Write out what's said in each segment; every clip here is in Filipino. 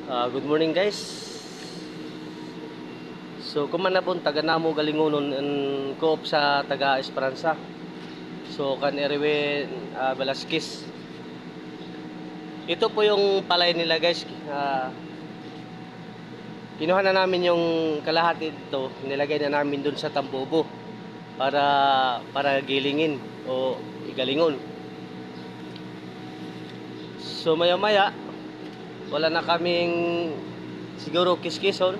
Good morning guys. So kumanapon taga namo galingonon en koop sa taga Esperanza. So kan Erwin Velasquez. Ito po yung palay nila guys. Kinuha na namin yung kalahati dito, nilagay na namin dun sa tambobo para gilingin o igalingon. So maya maya wala na kaming siguro kiskison.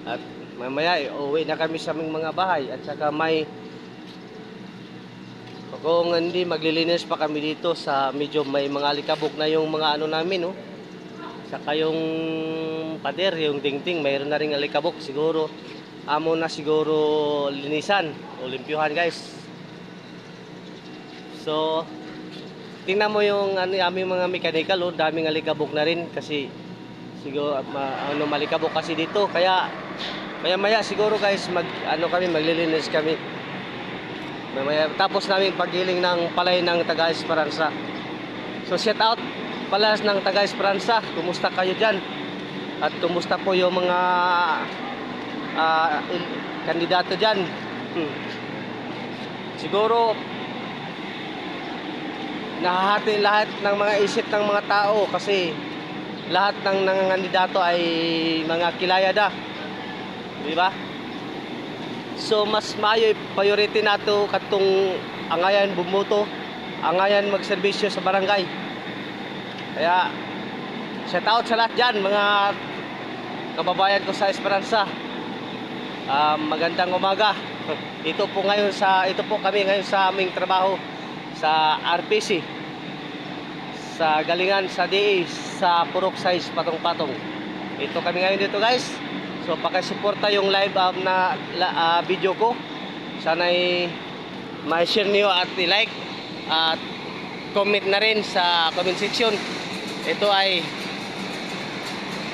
At mamaya uwi na kami sa aming mga bahay at saka kung hindi maglilinis pa kami dito sa medyo may mga alikabok na yung mga ano namin, no. Saka yung pader, yung dingding, mayroon na ring alikabok siguro. Amo na siguro linisan o limpyuhan, guys. So tingnan mo yung aming mga mechanical, oh, daming alikabok na rin kasi siguro malikabok kasi dito kaya maya siguro guys maglilinis kami maya, tapos namin paggiling ng palay ng taga Esperanza. So shout out pala ng taga Esperanza, kumusta kayo dyan at kumusta po yung mga kandidato dyan. Siguro nahahati lahat ng mga isip ng mga tao kasi lahat ng nangangandidato ay mga kilayada, di ba? So mas maayo priority nato katong angayan bumoto, angayan magserbisyo sa barangay. Kaya shout out sa lahat dyan mga kababayan ko sa Esperanza. Magandang umaga. Ito po kami ngayon sa aming trabaho sa RPC, sa galingan sa DA sa Purok Size Patong-Patong. Ito kami ngayon dito guys. So pakisuporta yung live video ko. Sana'y ma-share niyo at i-like at comment na rin sa comment section. Ito ay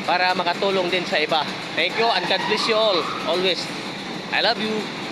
para makatulong din sa iba. Thank you and God bless you all always. I love you.